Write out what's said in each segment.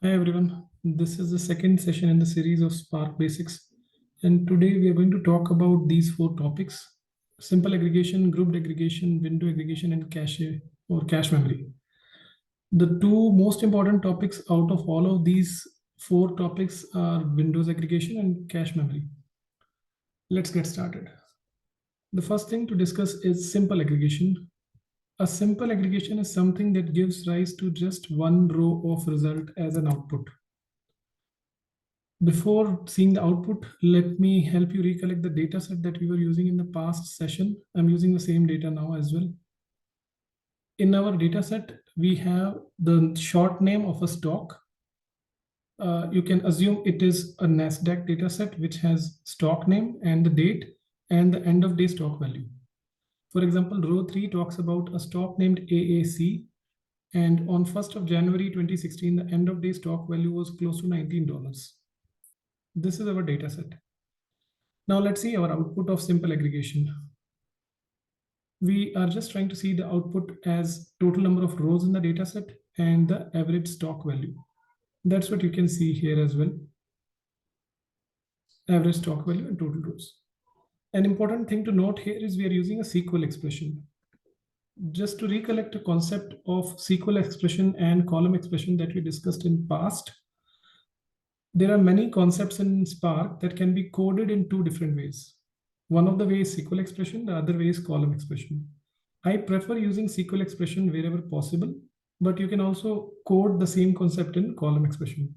Hi everyone, this is the second session in the series of Spark Basics, and today we are going to talk about these four topics: simple aggregation, grouped aggregation, window aggregation, and cache or cache memory. The two most important topics out of all of these four topics are Windows aggregation and cache memory. Let's get started. The first thing to discuss is simple aggregation. A simple aggregation is something that gives rise to just one row of result as an output. Before seeing the output, let me help you recollect the data set that we were using in the past session. I'm using the same data now as well. In our data set, we have the short name of a stock. You can assume it is a NASDAQ data set which has stock name and the date and the end of day stock value. For example, row 3 talks about a stock named AAC, and on 1st of January 2016, the end of day stock value was close to $19. This is our data set. Now let's see our output of simple aggregation. We are just trying to see the output as total number of rows in the data set and the average stock value. That's what you can see here as well. Average stock value and total rows. An important thing to note here is we are using a SQL expression. Just to recollect a concept of SQL expression and column expression that we discussed in past, there are many concepts in Spark that can be coded in two different ways. One of the ways is SQL expression, the other way is column expression. I prefer using SQL expression wherever possible, but you can also code the same concept in column expression.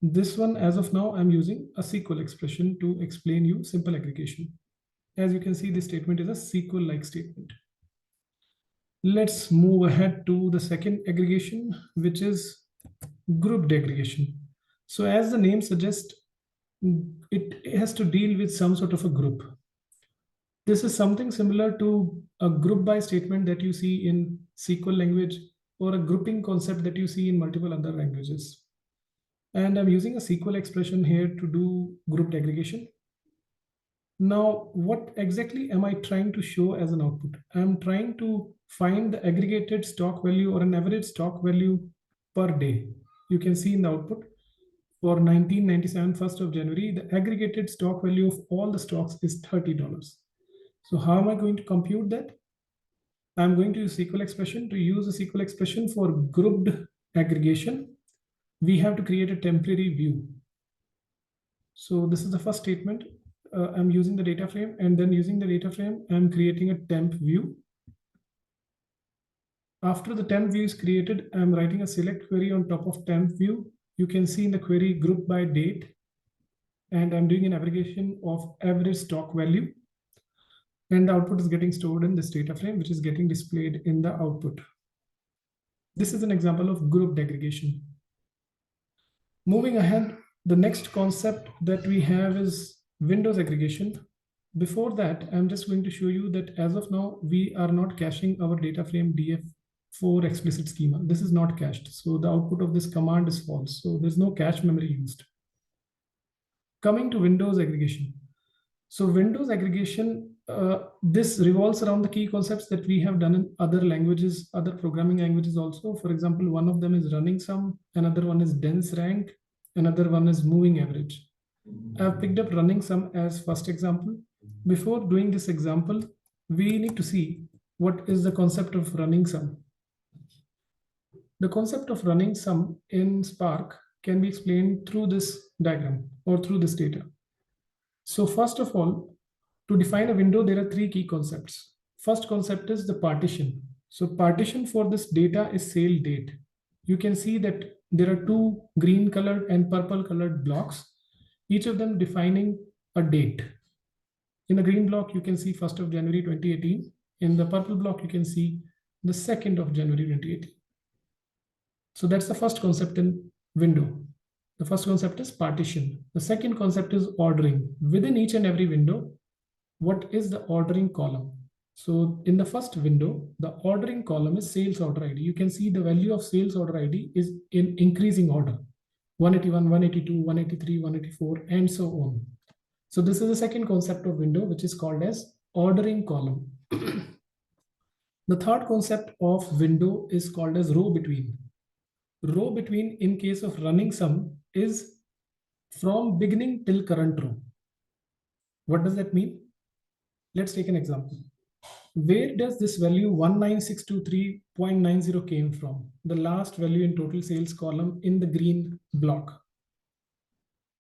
This one, as of now, I'm using a SQL expression to explain you simple aggregation. As you can see, this statement is a SQL-like statement. Let's move ahead to the second aggregation, which is grouped aggregation. So as the name suggests, it has to deal with some sort of a group. This is something similar to a group by statement that you see in SQL language or a grouping concept that you see in multiple other languages. And I'm using a SQL expression here to do grouped aggregation. Now, what exactly am I trying to show as an output? I'm trying to find the aggregated stock value or an average stock value per day. You can see in the output for 1997, 1st of January, the aggregated stock value of all the stocks is $30. So how am I going to compute that? I'm going to use SQL expression. To use a SQL expression for grouped aggregation, we have to create a temporary view. So this is the first statement. I'm using the data frame, and then using the data frame, I'm creating a temp view. After the temp view is created, I'm writing a select query on top of temp view. You can see in the query group by date, and I'm doing an aggregation of average stock value. And the output is getting stored in this data frame, which is getting displayed in the output. This is an example of grouped aggregation. Moving ahead, the next concept that we have is Windows aggregation. Before that, I'm just going to show you that as of now, we are not caching our data frame df4 explicit schema. This is not cached. So the output of this command is false. So there's no cache memory used. Coming to Windows aggregation. So Windows aggregation, this revolves around the key concepts that we have done in other languages, other programming languages also. For example, one of them is running sum, another one is dense rank, another one is moving average. I've picked up running sum as first example. Before doing this example, we need to see what is the concept of running sum. The concept of running sum in Spark can be explained through this diagram or through this data. So first of all, to define a window, there are three key concepts. First concept is the partition. So partition for this data is sale date. You can see that there are two green colored and purple colored blocks, each of them defining a date. In the green block, you can see 1st of January 2018. In the purple block, you can see the 2nd of January 2018. So that's the first concept in window. The first concept is partition. The second concept is ordering. Within each and every window, what is the ordering column? So in the first window, the ordering column is sales order ID. You can see the value of sales order ID is in increasing order. 181, 182, 183, 184, and so on. So this is the second concept of window, which is called as ordering column. The third concept of window is called as row between. row between in case of running sum is from beginning till current row. What does that mean? Let's take an example. Where does this value 19623.90 came from? The last value in total sales column in the green block.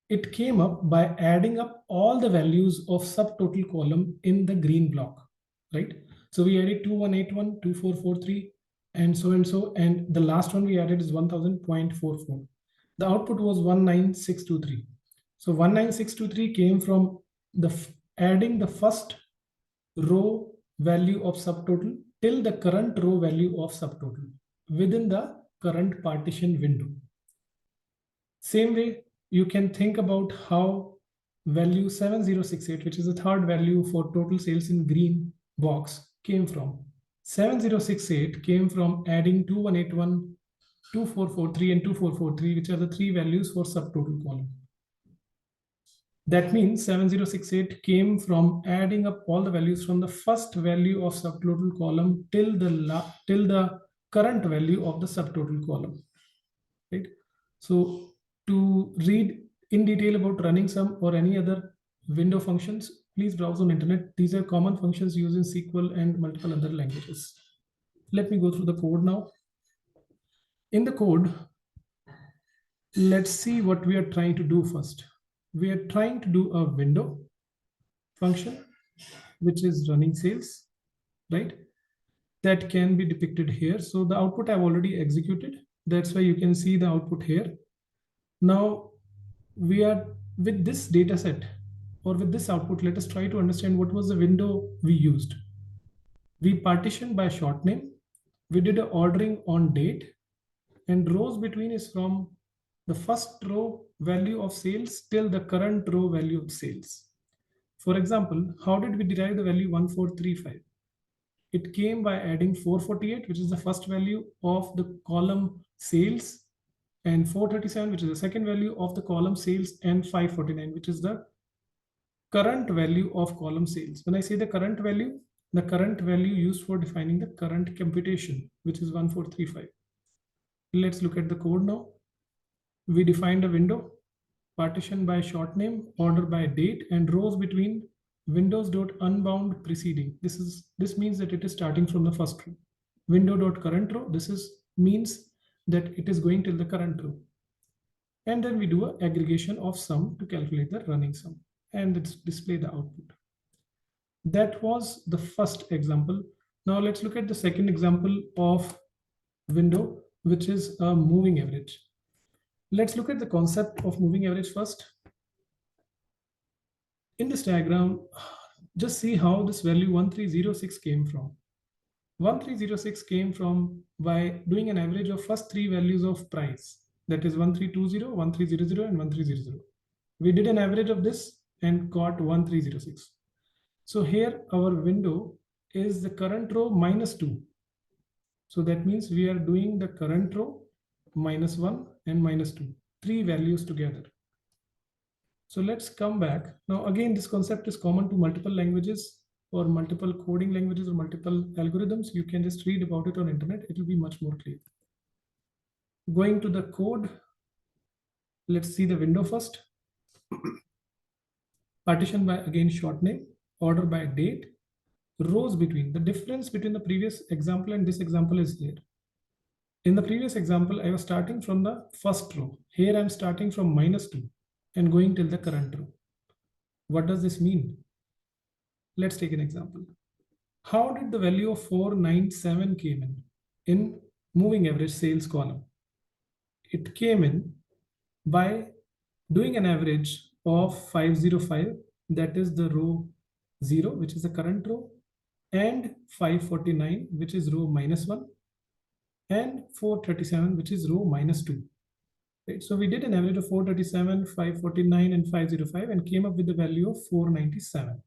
It came up by adding up all the values of subtotal column in the green block, right? So we added 2181, 2443, and so, and the last one we added is 1000.44. The output was 19623. So 19623 came from adding the first row value of subtotal till the current row value of subtotal within the current partition window. Same way, you can think about how value 7068, which is the third value for total sales in green box, came from. 7068 came from adding 2181, 2443, and 2443, which are the three values for subtotal column. That means 7068 came from adding up all the values from the first value of subtotal column till the current value of the subtotal column, right? So to read in detail about running sum or any other window functions, please browse on internet. These are common functions used in SQL and multiple other languages. Let me go through the code now. In the code, let's see what we are trying to do first. We are trying to do a window function, which is running sales, right? That can be depicted here. So the output I've already executed. That's why you can see the output here. Now we are with this data set or with this output, let us try to understand what was the window we used. We partitioned by short name. We did an ordering on date, and rows between is from the first row value of sales till the current row value of sales. For example, how did we derive the value 1435? It came by adding 448, which is the first value of the column sales, and 437, which is the second value of the column sales, and 549, which is the current value of column sales. When I say the current value used for defining the current computation, which is 1435. Let's look at the code now. We defined a window, partition by short name, order by date, and rows between windows.unbound preceding. This means that it is starting from the first row. Window.current row, means that it is going till the current row. And then we do an aggregation of sum to calculate the running sum, and let's display the output. That was the first example. Now let's look at the second example of window, which is a moving average. Let's look at the concept of moving average first. In this diagram, just see how this value 1306 came from. 1306 came from by doing an average of first three values of price, that is 1320, 1300, and 1300. We did an average of this and got 1306. So here our window is the current row minus 2. So that means we are doing the current row minus 1 and minus 2, three values together. So let's come back. Now again, this concept is common to multiple languages or multiple coding languages or multiple algorithms. You can just read about it on internet. It will be much more clear. Going to the code, let's see the window first. Partition by, again, short name, order by date, rows between. The difference between the previous example and this example is here. In the previous example, I was starting from the first row. Here I'm starting from minus 2 and going till the current row. What does this mean? Let's take an example. How did the value of 497 came in moving average sales column? It came in by doing an average of 505, that is the row 0, which is the current row, and 549, which is row minus 1, and 437, which is row minus 2. Right? So we did an average of 437, 549, and 505 and came up with the value of 497.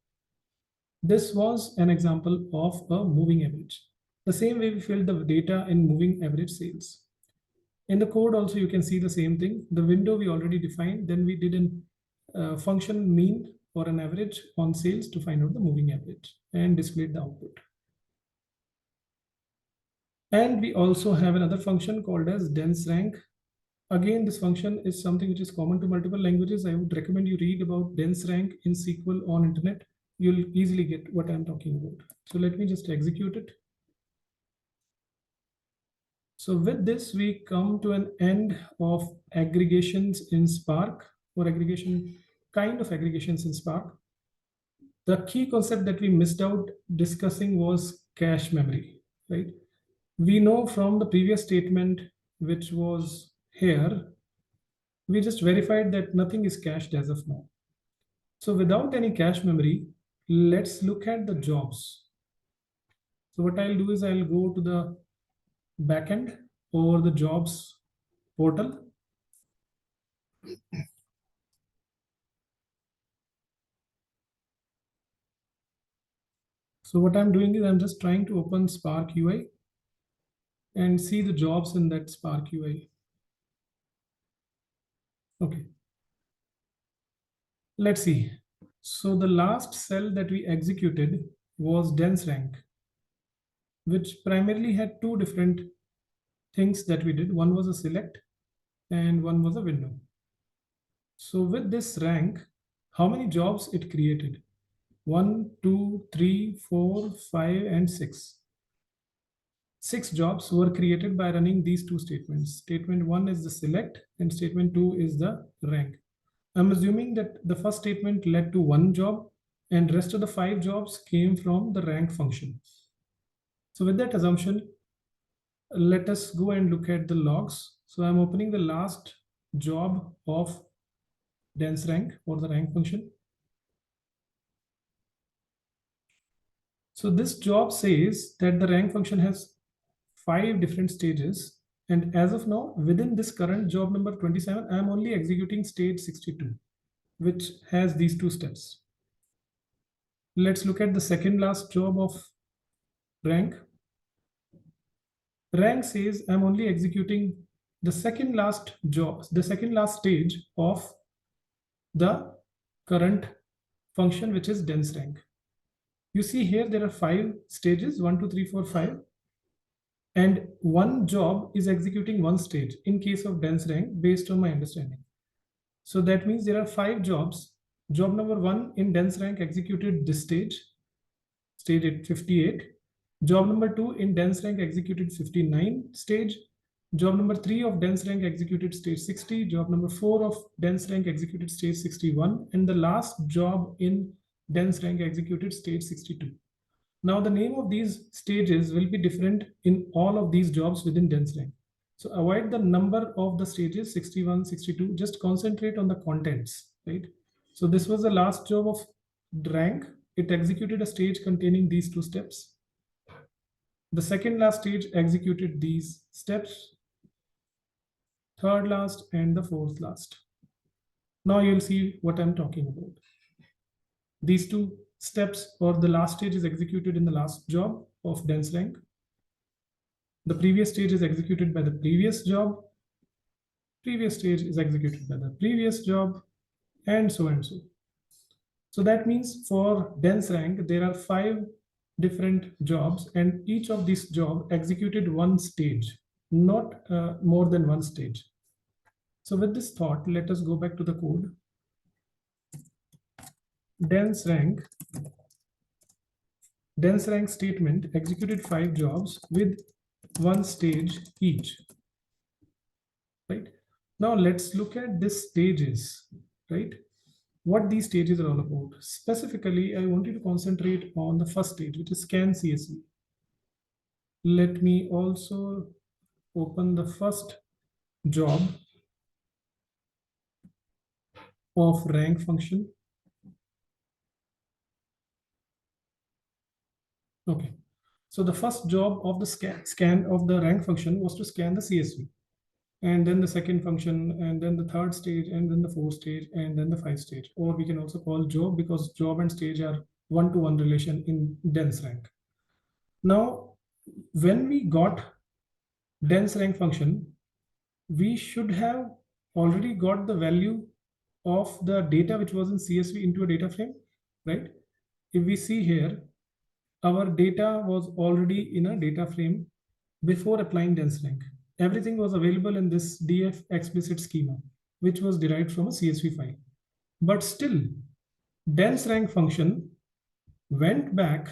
This was an example of a moving average. The same way we filled the data in moving average sales. In the code also, you can see the same thing. The window we already defined, then we did a function mean or an average on sales to find out the moving average and displayed the output. And we also have another function called as dense rank. Again, this function is something which is common to multiple languages. I would recommend you read about dense rank in SQL on internet. You'll easily get what I'm talking about. So let me just execute it. So with this, we come to an end of aggregations in Spark, or kind of aggregations in Spark. The key concept that we missed out discussing was cache memory, right? We know from the previous statement, which was here, we just verified that nothing is cached as of now. So without any cache memory, let's look at the jobs. So what I'll do is I'll go to the backend or the jobs portal. So what I'm doing is I'm just trying to open Spark UI and see the jobs in that Spark UI. Okay, let's see. So the last cell that we executed was dense rank, which primarily had two different things that we did. One was a select and one was a window. So with this rank, how many jobs it created? 1, 2, 3, 4, 5, and 6. 6 jobs were created by running these two statements. Statement 1 is the select and statement 2 is the rank. I'm assuming that the first statement led to 1 job and rest of the 5 jobs came from the rank function. So with that assumption, let us go and look at the logs. So I'm opening the last job of dense rank or the rank function. So this job says that the rank function has 5 different stages. And as of now, within this current job number 27, I'm only executing stage 62, which has these 2 steps. Let's look at the second last job of rank. Rank says I'm only executing the second last job, the second last stage of the current function, which is dense rank. You see here there are 5 stages, 1, 2, 3, 4, 5. And one job is executing one stage in case of dense rank based on my understanding. So that means there are 5 jobs. Job number 1 in dense rank executed this stage, stage 58. Job number 2 in dense rank executed 59 stage. Job number 3 of dense rank executed stage 60. Job number 4 of dense rank executed stage 61. And the last job in dense rank executed stage 62. Now the name of these stages will be different in all of these jobs within dense rank. So avoid the number of the stages 61, 62, just concentrate on the contents, right? So this was the last job of rank. It executed a stage containing these 2 steps. The second last stage executed these steps, third last and the fourth last. Now you'll see what I'm talking about. These 2 steps or the last stage is executed in the last job of dense rank. The previous stage is executed by the previous job. Previous stage is executed by the previous job, and so and so. So that means for dense rank, there are 5 different jobs, and each of these job executed one stage, not more than one stage. So with this thought, let us go back to the code. Dense rank statement executed 5 jobs with one stage each. Right? Now let's look at these stages, right? What these stages are all about. Specifically, I want you to concentrate on the first stage, which is scan CSV. Let me also open the first job of rank function. Okay. So the first job of the scan of the rank function was to scan the CSV. And then the second function, and then the third stage, and then the fourth stage, and then the 5th stage. Or we can also call job, because job and stage are one-to-one relation in dense rank. Now, when we got dense rank function, we should have already got the value of the data which was in CSV into a data frame, right? If we see here, our data was already in a data frame before applying dense rank. Everything was available in this df explicit schema, which was derived from a CSV file. But still, dense rank function went back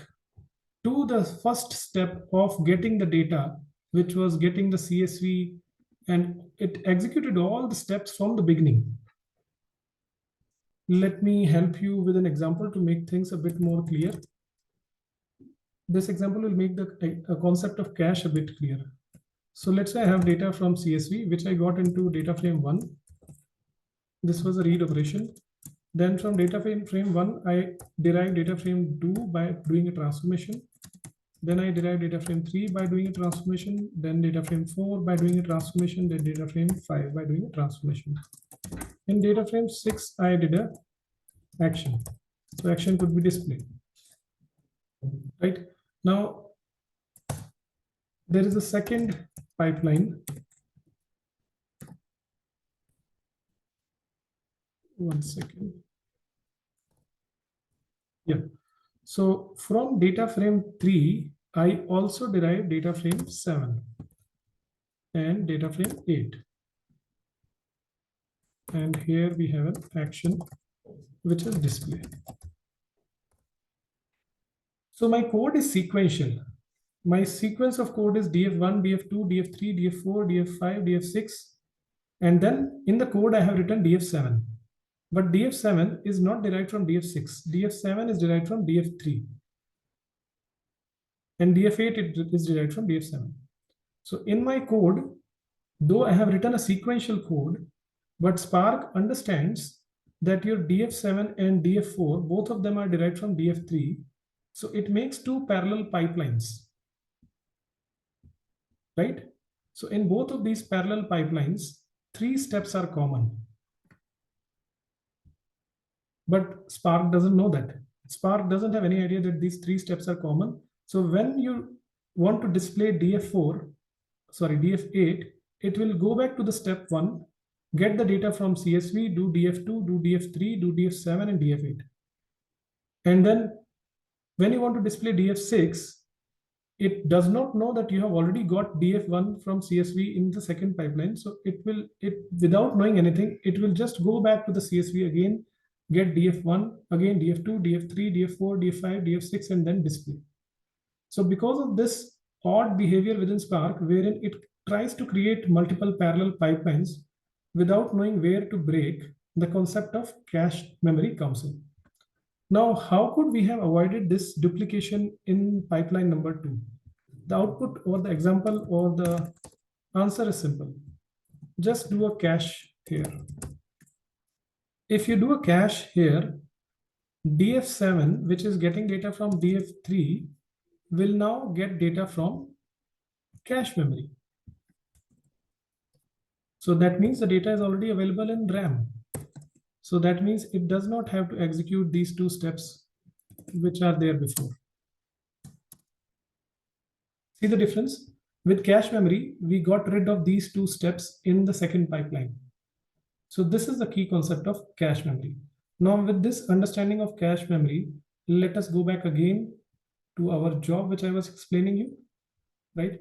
to the first step of getting the data, which was getting the CSV, and it executed all the steps from the beginning. Let me help you with an example to make things a bit more clear. This example will make the concept of cache a bit clearer. So let's say I have data from CSV, which I got into data frame 1. This was a read operation. Then from data frame 1, I derived data frame 2 by doing a transformation. Then I derived data frame 3 by doing a transformation. Then data frame 4 by doing a transformation. Then data frame 5 by doing a transformation. In data frame 6, I did a action. So action could be display. Right? Now, there is a second pipeline. One second. Yeah. So from data frame 3, I also derive data frame 7 and data frame 8. And here we have an action, which is display. So my code is sequential. My sequence of code is df1, df2, df3, df4, df5, df6. And then in the code, I have written df7. But df7 is not derived from df6. df7 is derived from df3. And df8 it is derived from df7. So in my code, though I have written a sequential code, but Spark understands that your df7 and df4, both of them are derived from df3. So it makes two parallel pipelines, right? So in both of these parallel pipelines, 3 steps are common. But Spark doesn't know that. Spark doesn't have any idea that these 3 steps are common. So when you want to display df8, it will go back to the step 1, get the data from CSV, do df2, do df3, do df7, and df8. And then when you want to display df6, it does not know that you have already got df1 from CSV in the second pipeline. So without knowing anything, it will just go back to the CSV again, get df1, again df2, df3, df4, df5, df6, and then display. So because of this odd behavior within Spark, wherein it tries to create multiple parallel pipelines without knowing where to break, the concept of cache memory comes in. Now, how could we have avoided this duplication in pipeline number 2? The output or the example or the answer is simple. Just do a cache here. If you do a cache here, df7, which is getting data from df3, will now get data from cache memory. So that means the data is already available in RAM. So that means it does not have to execute these 2 steps which are there before. See the difference? With cache memory, we got rid of these 2 steps in the second pipeline. So this is the key concept of cache memory. Now with this understanding of cache memory, let us go back again to our job, which I was explaining you, right?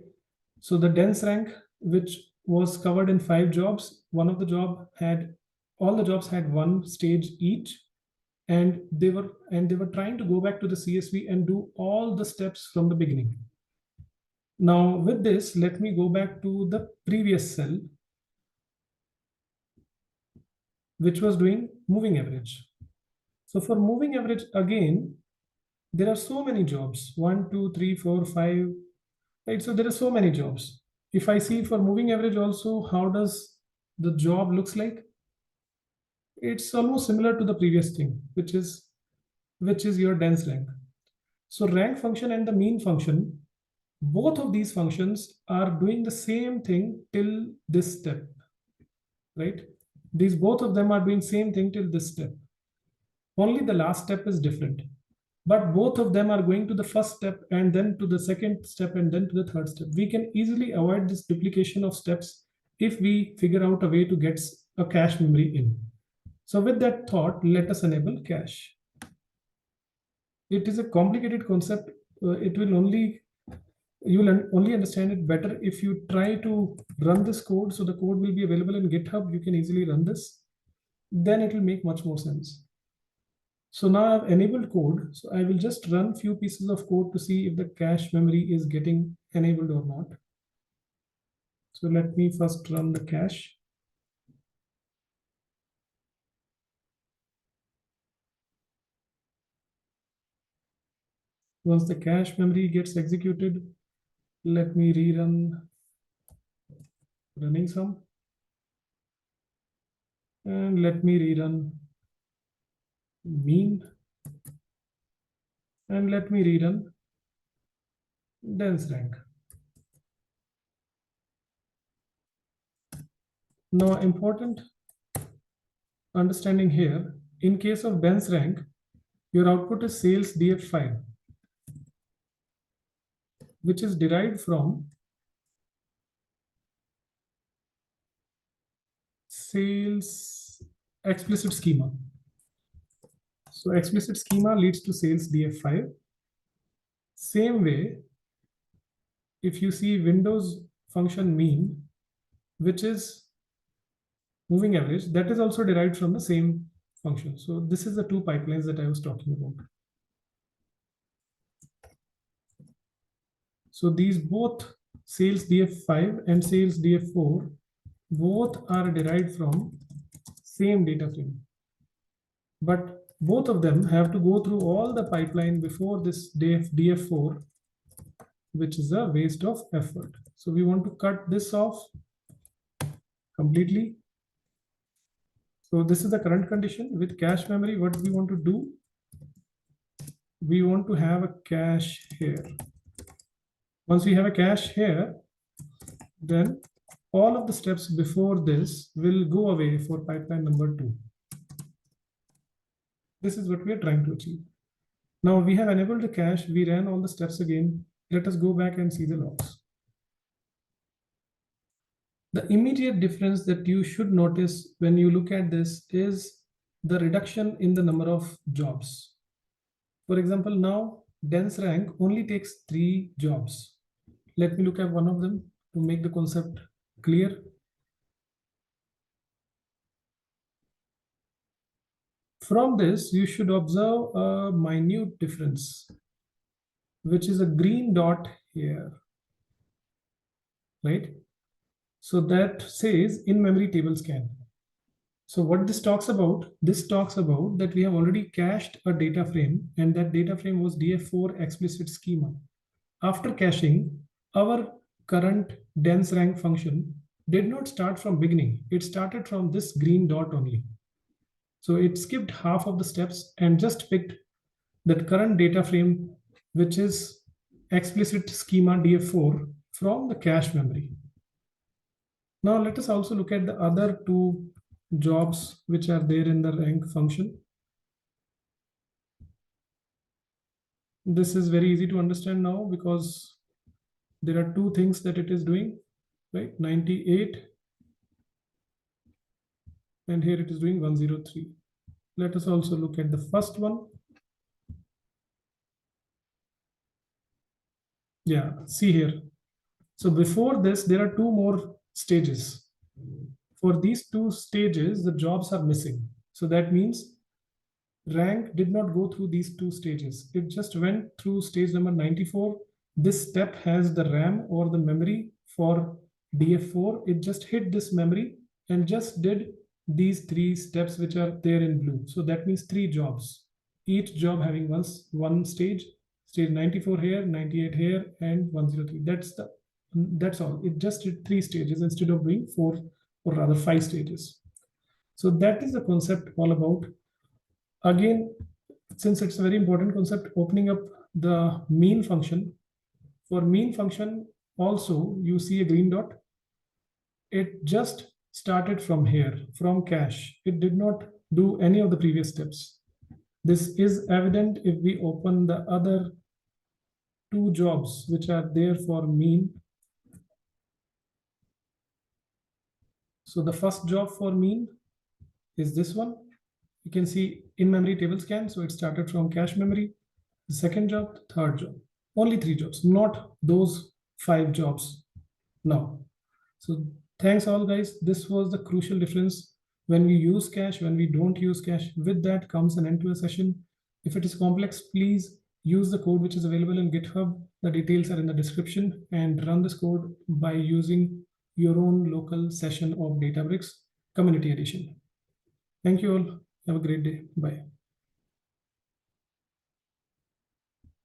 So the dense rank, which was covered in 5 jobs, all the jobs had 1 stage each, and they were trying to go back to the CSV and do all the steps from the beginning. Now with this, let me go back to the previous cell, which was doing moving average. So for moving average, again, there are so many jobs, 1, 2, 3, 4, 5, right? So there are so many jobs. If I see for moving average also, how does the job looks like? It's almost similar to the previous thing, which is your dense rank. So rank function and the mean function, both of these functions are doing the same thing till this step, right? Both of them are doing same thing till this step. Only the last step is different. But both of them are going to the first step and then to the second step and then to the third step. We can easily avoid this duplication of steps if we figure out a way to get a cache memory in. So with that thought, let us enable cache. It is a complicated concept. It will only You will only understand it better if you try to run this code. So the code will be available in GitHub. You can easily run this. Then it will make much more sense. So now I've enabled code. So I will just run few pieces of code to see if the cache memory is getting enabled or not. So let me first run the cache. Once the cache memory gets executed, let me rerun running some. And let me rerun mean. And let me rerun dense rank. Now, important understanding here, in case of dense rank, your output is sales df5, which is derived from sales explicit schema. So explicit schema leads to sales df5. Same way, if you see Windows function mean, which is moving average, that is also derived from the same function. So this is the two pipelines that I was talking about. So these both sales df5 and sales df4, both are derived from same data frame. But both of them have to go through all the pipeline before this df4, which is a waste of effort. So we want to cut this off completely. So this is the current condition. With cache memory, what we want to do, we want to have a cache here. Once we have a cache here, then all of the steps before this will go away for pipeline number 2. This is what we are trying to achieve. Now we have enabled the cache. We ran all the steps again. Let us go back and see the logs. The immediate difference that you should notice when you look at this is the reduction in the number of jobs. For example, now dense rank only takes 3 jobs. Let me look at one of them to make the concept clear. From this, you should observe a minute difference, which is a green dot here, right? So that says in-memory table scan. So what this talks about that we have already cached a data frame, and that data frame was df4 explicit schema. After caching, our current dense rank function did not start from beginning. It started from this green dot only. So it skipped half of the steps and just picked that current data frame, which is explicit schema df4 from the cache memory. Now let us also look at the other 2 jobs which are there in the rank function. This is very easy to understand now because there are 2 things that it is doing, right? 98, and here it is doing 103. Let us also look at the first one. Yeah, see here. So before this, there are 2 more stages. For these 2 stages, the jobs are missing. So that means rank did not go through these 2 stages. It just went through stage number 94. This step has the RAM or the memory for df4. It just hit this memory and just did these 3 steps which are there in blue. So that means 3 jobs, each job having one stage 94 here, 98 here, and 103. That's all. It just did 3 stages instead of doing 4 or rather 5 stages. So that is the concept all about. Again, since it's a very important concept, opening up the mean function. For mean function also, you see a green dot. It just started from here, from cache. It did not do any of the previous steps. This is evident if we open the other 2 jobs which are there for mean. So the first job for mean is this one. You can see in-memory table scan. So it started from cache memory. The second job, the third job. Only 3 jobs, not those 5 jobs now. So thanks all guys. This was the crucial difference when we use cache, when we don't use cache. With that comes an end to a session. If it is complex, please use the code which is available in GitHub. The details are in the description, and run this code by using your own local session of Databricks Community Edition. Thank you all. Have a great day. Bye.